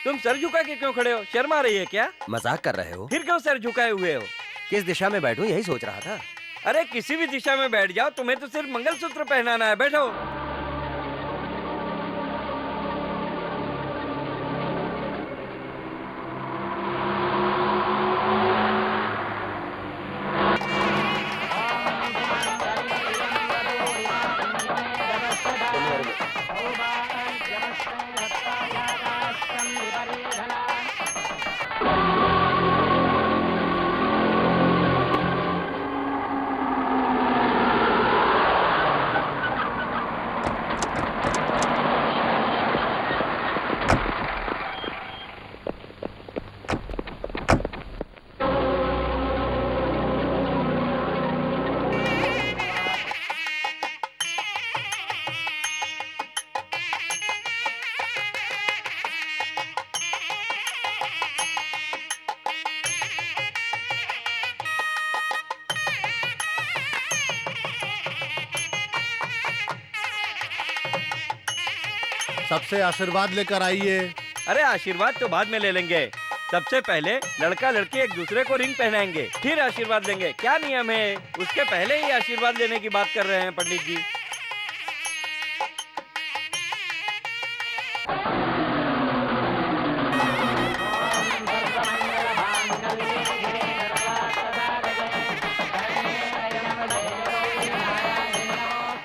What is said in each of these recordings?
तुम सर झुका के क्यों खड़े हो? शर्म आ रही है क्या? मजाक कर रहे हो? फिर क्यों सर झुकाए हुए हो? किस दिशा में बैठूं यही सोच रहा था। अरे किसी भी दिशा में बैठ जाओ, तुम्हें तो सिर्फ मंगलसूत्र पहनाना है। बैठो। सबसे आशीर्वाद लेकर आइए। अरे आशीर्वाद तो बाद में ले लेंगे। सबसे पहले लड़का लड़की एक दूसरे को रिंग पहनाएंगे, फिर आशीर्वाद लेंगे। क्या नियम है? उसके पहले ही आशीर्वाद लेने की बात कर रहे हैं पंडित जी।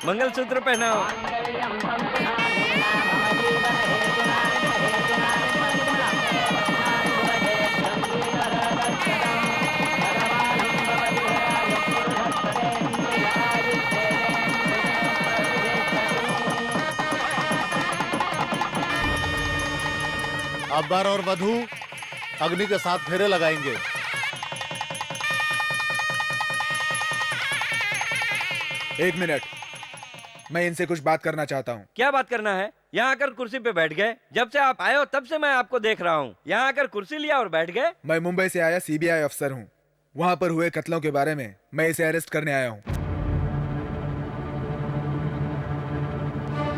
मंगलसूत्र पहनाओ। अब वर और वधू अग्नि के साथ फेरे लगाएंगे। एक मिनट, मैं इनसे कुछ बात करना चाहता हूँ। क्या बात करना है? यहाँ आकर कुर्सी पे बैठ गए। जब से आप आए हो तब से मैं आपको देख रहा हूँ। यहाँ आकर कुर्सी लिया और बैठ गए। मैं मुंबई से आया सीबीआई अफसर हूँ। वहाँ पर हुए कत्लों के बारे में मैं इसे अरेस्ट करने आया हूँ।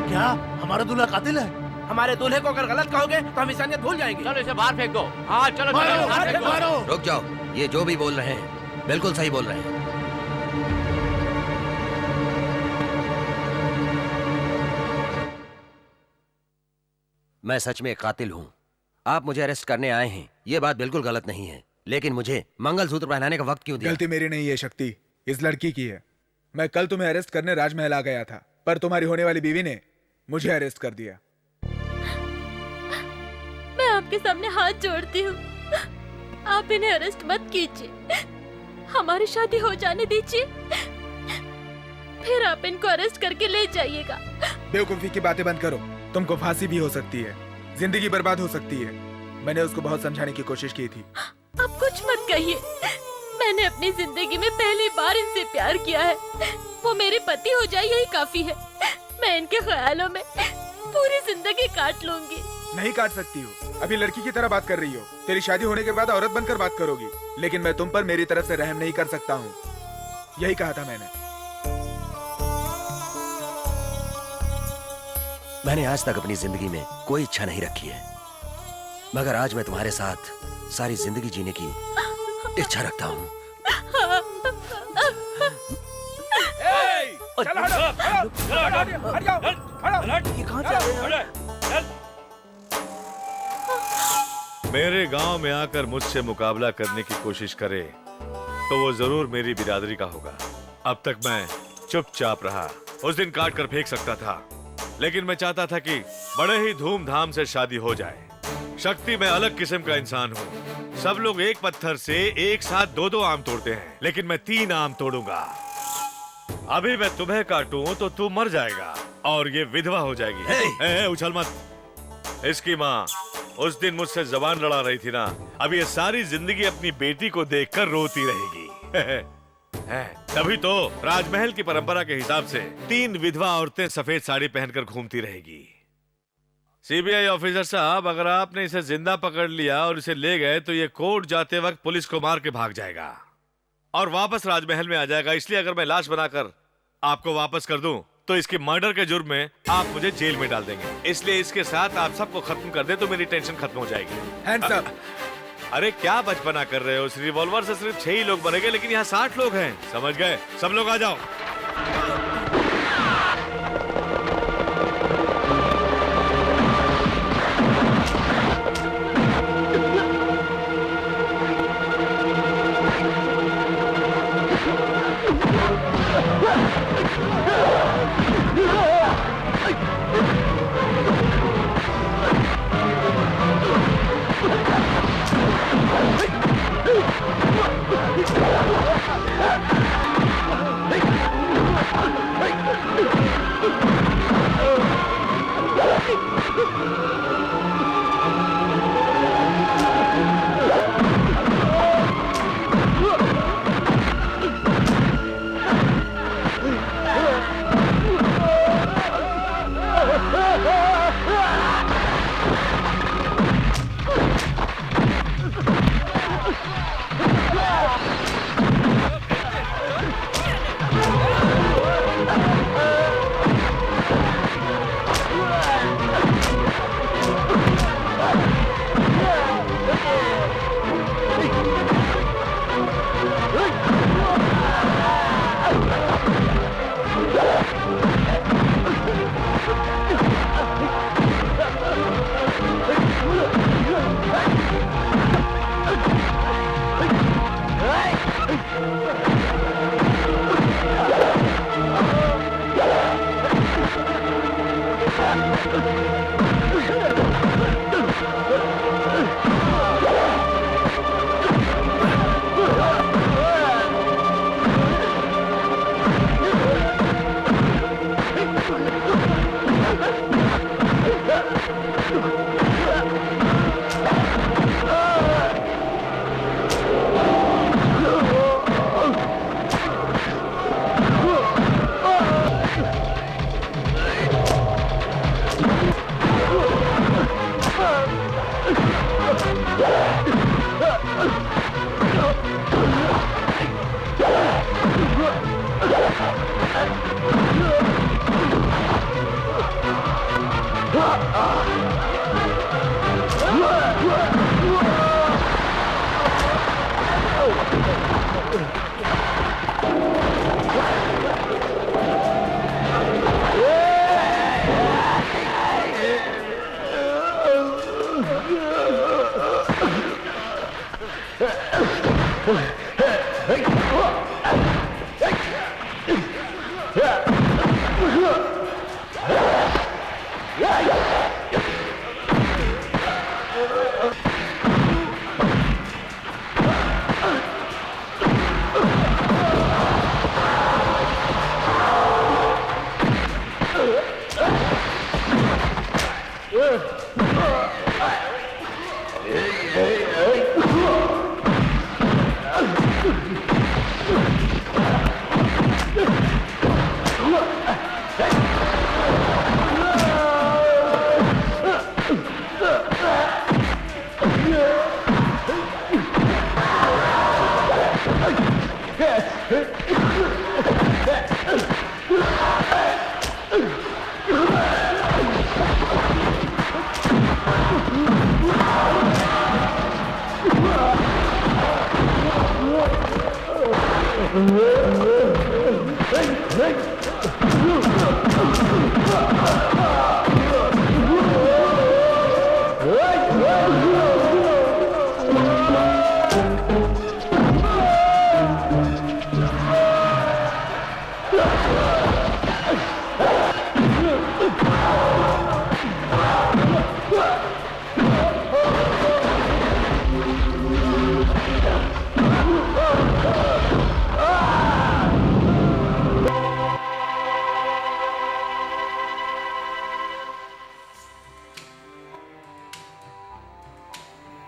क्या हमारा दूल्हा कातिल है? हमारे दूल्हे को अगर गलत कहोगे तो हम इंसानियत भूल जाएंगे। चलो इसे बाहर फेंक दो। हाँ चलो मारो, बाहर फेंक दो। मारो। रुक जाओ, ये जो भी बोल रहे हैं बिल्कुल सही बोल रहे हैं। मैं सच में एक कातिल हूँ। आप मुझे अरेस्ट करने आए हैं, ये बात बिल्कुल गलत नहीं है, लेकिन मुझे मंगलसूत्र पहनाने का वक्त क्यों दिया? गलती मेरी नहीं है शक्ति, इस लड़की की है। मैं कल तुम्हें अरेस्ट करने राजमहल आ गया था, पर तुम्हारी होने वाली बीवी ने मुझे अरेस्ट कर दिया। मैं आपके सामने हाथ जोड़ती हूँ, आप इन्हें अरेस्ट मत कीजिए। हमारी शादी हो जाने दीजिए, फिर आप इनको अरेस्ट करके ले जाइएगा। बेवकूफी की बातें बंद करो। तुमको फांसी भी हो सकती है, जिंदगी बर्बाद हो सकती है। मैंने उसको बहुत समझाने की कोशिश की थी। आप कुछ मत कहिए। मैंने अपनी जिंदगी में पहली बार इनसे प्यार किया है। वो मेरे पति हो जाए यही काफी है। मैं इनके ख्यालों में पूरी जिंदगी काट लूंगी। नहीं काट सकती हो, अभी लड़की की तरह बात कर रही हो। तेरी शादी होने के बाद औरत बनकर बात करोगी, लेकिन मैं तुम पर मेरी तरफ से रहम नहीं कर सकता हूँ। यही कहा था मैंने आज तक अपनी जिंदगी में कोई इच्छा नहीं रखी है, मगर आज मैं तुम्हारे साथ सारी जिंदगी जीने की इच्छा रखता हूँ। मेरे गांव में आकर मुझसे मुकाबला करने की कोशिश करे तो वो जरूर मेरी बिरादरी का होगा। अब तक मैं चुपचाप रहा। उस दिन काट कर फेंक सकता था, लेकिन मैं चाहता था कि बड़े ही धूमधाम से शादी हो जाए। शक्ति में अलग किस्म का इंसान हूँ। सब लोग एक पत्थर से एक साथ दो दो आम तोड़ते हैं, लेकिन मैं 3 आम तोड़ूंगा। अभी मैं तुम्हें काटूं तो तू मर जाएगा और ये विधवा हो जाएगी। उछल मत। इसकी माँ उस दिन मुझसे जबान लड़ा रही थी ना, अब ये सारी जिंदगी अपनी बेटी को देखकर रोती रहेगी। तभी तो राजमहल की परंपरा के हिसाब से 3 विधवा औरतें सफेद साड़ी पहनकर घूमती रहेगी। सीबीआई ऑफिसर साहब, अगर आपने इसे जिंदा पकड़ लिया और इसे ले गए तो ये कोर्ट जाते वक्त पुलिस को मार के भाग जाएगा और वापस राजमहल में आ जाएगा। इसलिए अगर मैं लाश बनाकर आपको वापस कर दूं तो इसके मर्डर के जुर्म में आप मुझे जेल में डाल देंगे। इसलिए इसके साथ आप सबको खत्म कर दे तो मेरी टेंशन खत्म हो जाएगी। Hands up. अरे क्या बचपना कर रहे हो? इस रिवॉल्वर से सिर्फ 6 ही लोग बनेंगे, लेकिन यहाँ 60 लोग हैं। समझ गए? सब लोग आ जाओ।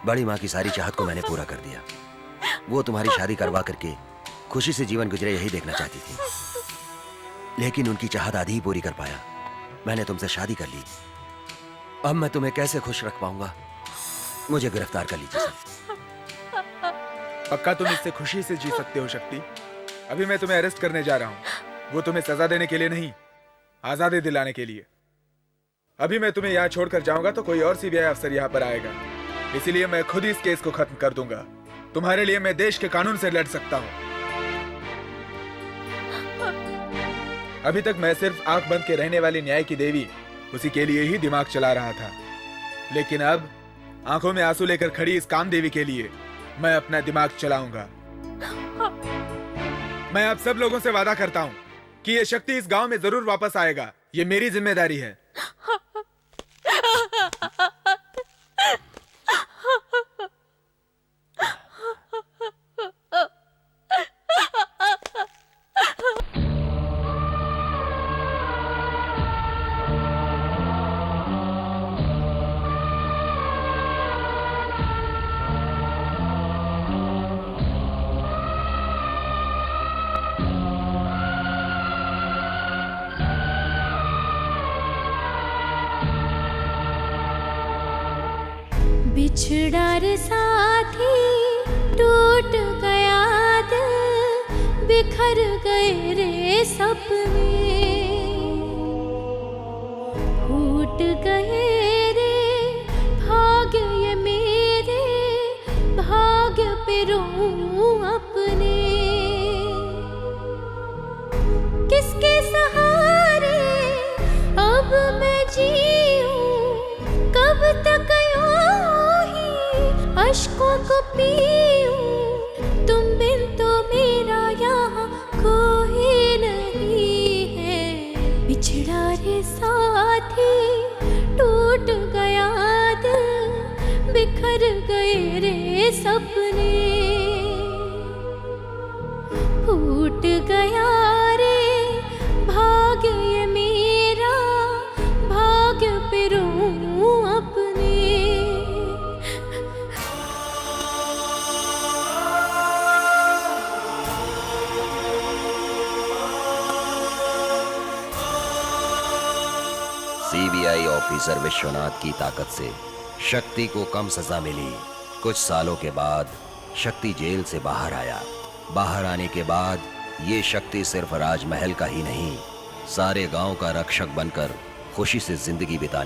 बड़ी माँ की सारी चाहत को मैंने पूरा कर दिया। वो तुम्हारी शादी करवा करके खुशी से जीवन गुजरे यही देखना चाहती थी, लेकिन उनकी चाहत आधी ही पूरी कर पाया। मैंने तुमसे शादी कर ली। अब मैं तुम्हें कैसे खुश रख पाऊंगा? मुझे गिरफ्तार कर लीजिए सर। पक्का तुम इससे खुशी से जी सकते हो शक्ति? अभी मैं तुम्हें अरेस्ट करने जा रहा हूँ, वो तुम्हें सजा देने के लिए नहीं, आजादी दिलाने के लिए। अभी मैं तुम्हें यहाँ छोड़कर जाऊंगा तो कोई और सीबीआई अफसर यहाँ पर आएगा, इसीलिए मैं खुद ही इस केस को खत्म कर दूंगा। तुम्हारे लिए मैं देश के कानून से लड़ सकता हूँ। अभी तक मैं सिर्फ आंख बंद के रहने वाली न्याय की देवी, उसी के लिए ही दिमाग चला रहा था, लेकिन अब आंखों में आंसू लेकर खड़ी इस कामदेवी के लिए मैं अपना दिमाग चलाऊंगा। मैं आप सब लोगों से वादा करता हूं कि ये शक्ति इस गांव में जरूर वापस आएगा। ये मेरी जिम्मेदारी है। बिछड़ा रे साथी टूट गया दिल, बिखर गए रे सपने, फूट गए रे भाग्य ये मेरे, भाग्य पे रोऊं अपने। किसके सहारे अब मैं जीऊं, कब तक अश्कों को पीऊं, तुम बिन तो मेरा यहाँ कोई नहीं है। बिछड़ा रे साथी टूट गया दिल, बिखर गए रे सपने, फूट गया रे भाग्य ये मेरा, भाग्य पे रोऊं अपने। सीबीआई ऑफिसर विश्वनाथ की ताकत से शक्ति को कम सजा मिली। कुछ सालों के बाद शक्ति जेल से बाहर आया। बाहर आने के बाद ये शक्ति सिर्फ राजमहल का ही नहीं, सारे गांव का रक्षक बनकर खुशी से जिंदगी बिताने